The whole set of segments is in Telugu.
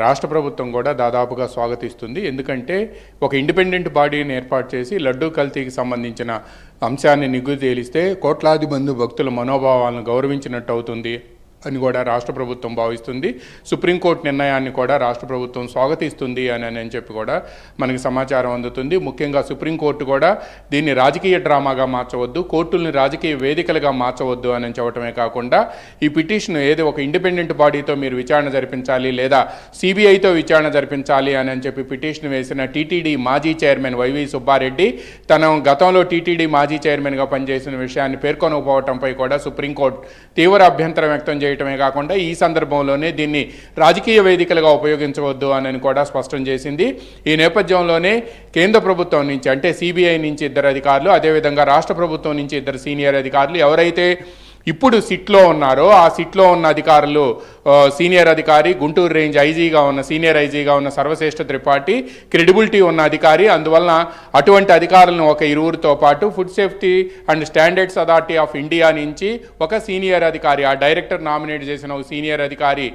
రాష్ట్ర ప్రభుత్వం కూడా దాదాపుగా స్వాగతిస్తుంది. ఎందుకంటే ఒక ఇండిపెండెంట్ బాడీని ఏర్పాటు చేసి లడ్డూ కల్తీకి సంబంధించిన అంశాన్ని నిగ్గు తేలిస్తే కోట్లాది మంది భక్తుల మనోభావాలను గౌరవించినట్టు అవుతుంది అని కూడా రాష్ట్ర ప్రభుత్వం భావిస్తుంది. సుప్రీంకోర్టు నిర్ణయాన్ని కూడా రాష్ట్ర ప్రభుత్వం స్వాగతిస్తుంది అని చెప్పి కూడా మనకి సమాచారం అందుతుంది. ముఖ్యంగా సుప్రీంకోర్టు కూడా దీన్ని రాజకీయ డ్రామాగా మార్చవద్దు, కోర్టుల్ని రాజకీయ వేదికలుగా మార్చవద్దు అని చెప్పడమే కాకుండా ఈ పిటిషన్ ఏదో ఒక ఇండిపెండెంట్ బాడీతో మీరు విచారణ జరిపించాలి లేదా సిబిఐతో విచారణ జరిపించాలి అని చెప్పి పిటిషన్ వేసిన టీటీడీ మాజీ చైర్మన్ వైవి సుబ్బారెడ్డి తన గతంలో టీటీడీ మాజీ చైర్మన్గా పనిచేసిన విషయాన్ని పేర్కొనకపోవడంపై కూడా సుప్రీంకోర్టు తీవ్ర అభ్యంతరం వ్యక్తం చేయటమే కాకుండా ఈ సందర్భంలోనే దీన్ని రాజకీయ వేదికలుగా ఉపయోగించవద్దు అని కూడా స్పష్టం చేసింది. ఈ నేపథ్యంలోనే కేంద్ర ప్రభుత్వం నుంచి అంటే సిబిఐ నుంచి 2 అధికారులు, అదేవిధంగా రాష్ట్ర ప్రభుత్వం నుంచి 2 సీనియర్ అధికారులు ఎవరైతే ఇప్పుడు సిట్లో ఉన్నారో ఆ సిట్లో ఉన్న అధికారులు సీనియర్ అధికారి గుంటూరు రేంజ్ ఐజీగా ఉన్న సీనియర్ ఐజీగా ఉన్న సర్వశ్రేష్ఠ త్రిపాఠి క్రెడిబిలిటీ ఉన్న అధికారి. అందువలన అటువంటి అధికారులను ఒక 2తో పాటు food safety and standards authority of India నుంచి ఒక సీనియర్ అధికారి, ఆ డైరెక్టర్ నామినేట్ చేసిన ఒక సీనియర్ అధికారి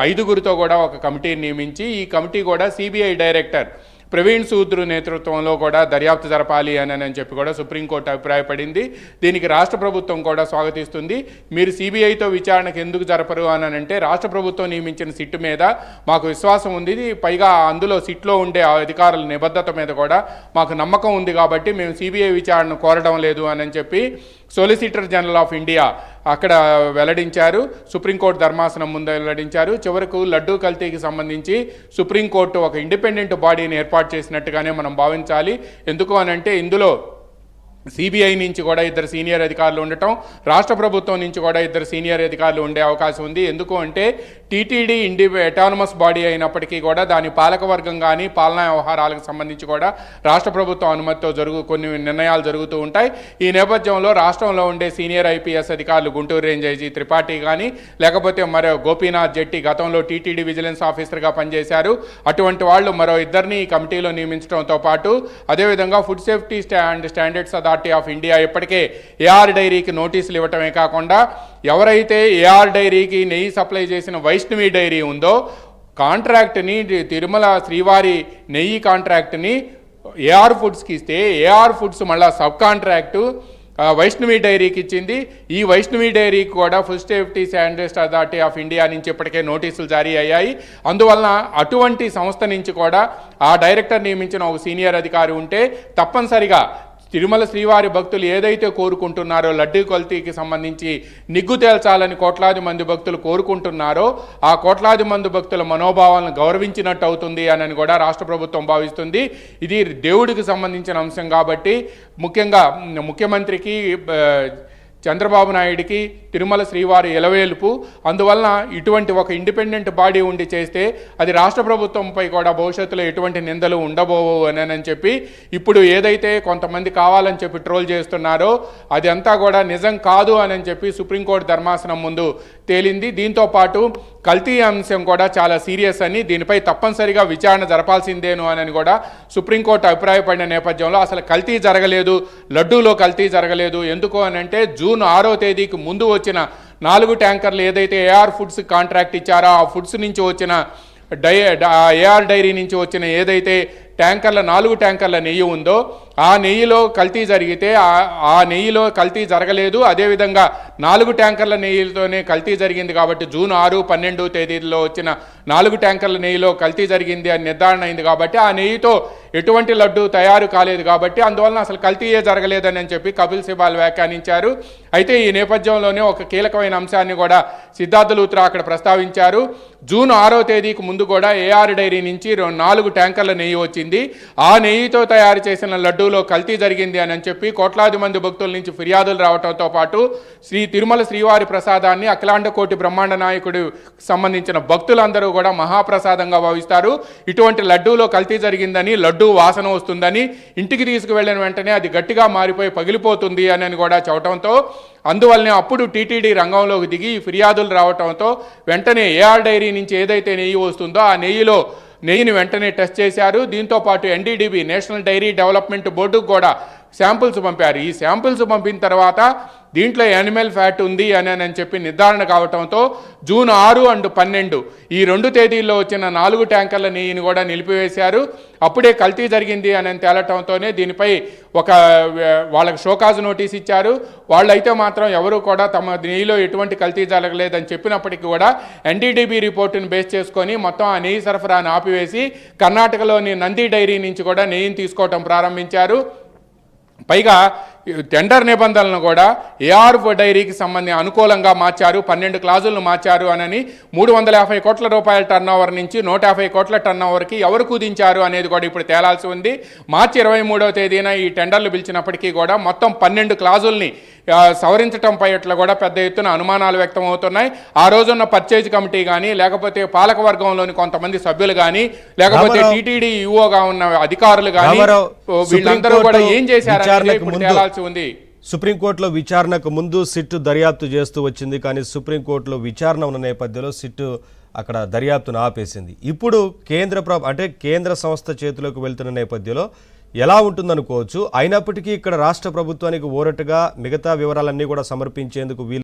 5గురితో కూడా ఒక కమిటీని నియమించి ఈ కమిటీ కూడా సిబిఐ డైరెక్టర్ ప్రవీణ్ సూద్ నేతృత్వంలో కూడా దర్యాప్తు జరపాలి అని చెప్పి కూడా సుప్రీంకోర్టు అభిప్రాయపడింది. దీనికి రాష్ట్ర ప్రభుత్వం కూడా స్వాగతిస్తుంది. మీరు సిబిఐతో విచారణకు ఎందుకు జరపరు అని అంటే రాష్ట్ర ప్రభుత్వం నియమించిన సిట్ మీద మాకు విశ్వాసం ఉంది, పైగా అందులో సిట్లో ఉండే అధికారుల నిబద్ధత మీద కూడా మాకు నమ్మకం ఉంది కాబట్టి మేము సిబిఐ విచారణను కోరడం లేదు అని చెప్పి సొలిసిటర్ జనరల్ ఆఫ్ ఇండియా అక్కడ వెల్లడించారు. సుప్రీంకోర్టు ధర్మాసనం ముందు వెల్లడించారు. చివరకు లడ్డూ కల్తీకి సంబంధించి సుప్రీంకోర్టు ఒక ఇండిపెండెంట్ బాడీని ఏర్పాటు చేసినట్టుగానే మనం భావించాలి. ఎందుకు అనంటే ఇందులో సిబిఐ నుంచి కూడా 2 సీనియర్ అధికారులు ఉండటం, రాష్ట్ర ప్రభుత్వం నుంచి కూడా 2 సీనియర్ అధికారులు ఉండే అవకాశం ఉంది. ఎందుకు అంటే టీటీడీ అటానమస్ బాడీ అయినప్పటికీ కూడా దాని పాలకవర్గం కానీ పాలనా వ్యవహారాలకు సంబంధించి కూడా రాష్ట్ర ప్రభుత్వం అనుమతితో కొన్ని నిర్ణయాలు జరుగుతూ ఉంటాయి. ఈ నేపథ్యంలో రాష్ట్రంలో ఉండే సీనియర్ ఐపీఎస్ అధికారులు గుంటూరు రేంజ్ ఐజీ త్రిపాఠి కానీ లేకపోతే మరో గోపీనాథ్ జెట్టి గతంలో టీటీడీ విజిలెన్స్ ఆఫీసర్గా పనిచేశారు, అటువంటి వాళ్ళు మరో 2ని ఈ కమిటీలో నియమించడంతో పాటు అదేవిధంగా food safety and standards authority of India ఇప్పటికే ఏఆర్ డైరీకి నోటీసులు ఇవ్వటమే కాకుండా ఎవరైతే ఏఆర్ డైరీకి నెయ్యి సప్లై చేసిన వైష్ణవి డైరీ ఉందో కాంట్రాక్ట్ని తిరుమల శ్రీవారి నెయ్యి కాంట్రాక్ట్ని ఏఆర్ ఫుడ్స్కి ఇస్తే ఏఆర్ ఫుడ్స్ మళ్ళీ సబ్ కాంట్రాక్టు వైష్ణవి డైరీకి ఇచ్చింది. ఈ వైష్ణవి డైరీకి కూడా food safety standards authority of India నుంచి ఇప్పటికే నోటీసులు జారీ అయ్యాయి. అందువలన అటువంటి సంస్థ నుంచి కూడా ఆ డైరెక్టర్ నియమించిన ఒక సీనియర్ అధికారి ఉంటే తప్పనిసరిగా తిరుమల శ్రీవారి భక్తులు ఏదైతే కోరుకుంటున్నారో లడ్డూ కల్తీకి సంబంధించి నిగ్గు తేల్చాలని కోట్లాది మంది భక్తులు కోరుకుంటున్నారో ఆ కోట్లాది మంది భక్తుల మనోభావాలను గౌరవించినట్టు అవుతుంది అని కూడా రాష్ట్ర ప్రభుత్వం భావిస్తుంది. ఇది దేవుడికి సంబంధించిన అంశం కాబట్టి ముఖ్యంగా ముఖ్యమంత్రికి చంద్రబాబు నాయుడికి తిరుమల శ్రీవారి ఎలవేల్పు. అందువలన ఇటువంటి ఒక ఇండిపెండెంట్ బాడీ ఉండి చేస్తే అది రాష్ట్ర ప్రభుత్వంపై కూడా భవిష్యత్తులో ఎటువంటి నిందలు ఉండబోవు అని చెప్పి ఇప్పుడు ఏదైతే కొంతమంది కావాలని చెప్పి ట్రోల్ చేస్తున్నారో అది అంతా కూడా నిజం కాదు అని చెప్పి సుప్రీంకోర్టు ధర్మాసనం ముందు తేలింది. దీంతో పాటు కల్తీ అంశం కూడా చాలా సీరియస్ అని దీనిపై తప్పనిసరిగా విచారణ జరపాల్సిందేను అని కూడా సుప్రీంకోర్టు అభిప్రాయపడిన నేపథ్యంలో అసలు కల్తీ జరగలేదు, లడ్డూలో కల్తీ జరగలేదు. ఎందుకు అని అంటే జూన్ 6వ తేదీకి ముందు వచ్చిన 4 ట్యాంకర్లు ఏదైతే ఏఆర్ ఫుడ్స్ కాంట్రాక్ట్ ఇచ్చారో ఆ ఫుడ్స్ నుంచి వచ్చిన ఏఆర్ డైరీ నుంచి వచ్చిన ఏదైతే 4 ట్యాంకర్ల నెయ్యి ఉందో ఆ నెయ్యిలో కల్తీ జరిగితే ఆ నెయ్యిలో కల్తీ జరగలేదు. అదేవిధంగా 4 ట్యాంకర్ల నెయ్యితోనే కల్తీ జరిగింది కాబట్టి జూన్ 6, 12 తేదీల్లో వచ్చిన 4 ట్యాంకర్ల నెయ్యిలో కల్తీ జరిగింది అని నిర్ధారణ అయింది కాబట్టి ఆ నెయ్యితో ఎటువంటి లడ్డు తయారు కాలేదు కాబట్టి అందువలన అసలు కల్తీయే జరగలేదని చెప్పి కపిల్ సిబాల్ వ్యాఖ్యానించారు. అయితే ఈ నేపథ్యంలోనే ఒక కీలకమైన అంశాన్ని కూడా సిద్ధార్థ లూత్రా అక్కడ ప్రస్తావించారు. జూన్ 6వ తేదీకి ముందు కూడా ఏఆర్ డైరీ నుంచి 4 ట్యాంకర్ల నెయ్యి వచ్చింది. ఆ నెయ్యితో తయారు చేసిన లడ్డూలో కల్తీ జరిగింది అని చెప్పి కోట్లాది మంది భక్తుల నుంచి ఫిర్యాదులు రావడంతో పాటు తిరుమల శ్రీవారి ప్రసాదాన్ని అఖిలాండ కోటి బ్రహ్మాండ నాయకుడు సంబంధించిన భక్తులందరూ కూడా మహాప్రసాదంగా భావిస్తారు. ఇటువంటి లడ్డూలో కల్తీ జరిగిందని, లడ్డూ వాసన వస్తుందని, ఇంటికి తీసుకువెళ్ళిన వెంటనే అది గట్టిగా మారిపోయి పగిలిపోతుంది అని కూడా చెప్పడంతో అందువల్లనే అప్పుడు టీటీడీ రంగంలోకి దిగి ఫిర్యాదులు రావడంతో వెంటనే ఏఆర్ డైరీ నుంచి ఏదైతే నెయ్యి వస్తుందో ఆ నెయ్యిని వెంటనే టెస్ట్ చేశారు. దీంతోపాటు ఎన్డీడీబీ నేషనల్ డైరీ డెవలప్మెంట్ బోర్డుకు కూడా శాంపుల్స్ పంపారు. ఈ శాంపుల్స్ పంపిన తర్వాత దీంట్లో యానిమల్ ఫ్యాట్ ఉంది అని చెప్పి నిర్ధారణ కావడంతో జూన్ 6 అండ్ 12 ఈ 2 తేదీల్లో వచ్చిన 4 ట్యాంకర్ల నెయ్యిని కూడా నిలిపివేశారు. అప్పుడే కల్తీ జరిగింది అని తేలటంతోనే దీనిపై వాళ్ళకి షోకాజ్ నోటీస్ ఇచ్చారు. వాళ్ళైతే మాత్రం ఎవరు కూడా తమ నెయ్యిలో ఎటువంటి కల్తీ జరగలేదని చెప్పినప్పటికీ కూడా ఎన్డీడీబీ రిపోర్టును బేస్ చేసుకొని మొత్తం ఆ నెయ్యి సరఫరాను ఆపివేసి కర్ణాటకలోని నంది డైరీ నుంచి కూడా నెయ్యిని తీసుకోవటం ప్రారంభించారు. పైగా టెండర్ నిబంధనలను కూడా ఏఆర్ఎఫ్ డైరీకి సంబంధించి అనుకూలంగా మార్చారు. 12 క్లాజులను మార్చారు అని 350 కోట్ల రూపాయల టర్నోవర్ నుంచి 150 కోట్ల టర్నోవర్కి ఎవరు కుదించారు అనేది కూడా ఇప్పుడు తేలాల్సి ఉంది. మార్చి 23వ తేదీన ఈ టెండర్లు పిలిచినప్పటికీ కూడా మొత్తం 12 క్లాజుల్ని సవరించడం పైట్ల కూడా పెద్ద ఎత్తున అనుమానాలు వ్యక్తం అవుతున్నాయి. ఆ రోజున్న పర్చేజ్ కమిటీ కానీ, లేకపోతే పాలక వర్గంలోని కొంతమంది సభ్యులు కానీ, లేకపోతే టీటీడీ ఈఓగా ఉన్న అధికారులు కానీ వీళ్ళందరూ కూడా ఏం చేశారనేది ఇప్పుడు తేలాల్సి ఉంది. సుప్రీంకోర్టులో విచారణకు ముందు సిట్ దర్యాప్తు చేస్తూ వచ్చింది, కానీ సుప్రీంకోర్టులో విచారణ ఉన్న నేపథ్యంలో సిట్ అక్కడ దర్యాప్తును ఆపేసింది. ఇప్పుడు కేంద్ర సంస్థ చేతిలోకి వెళ్తున్న నేపథ్యంలో ఎలా ఉంటుందనుకోవచ్చు. అయినప్పటికీ ఇక్కడ రాష్ట్ర ప్రభుత్వానికి ఓరటుగా మిగతా వివరాలన్నీ కూడా సమర్పించేందుకు వీలు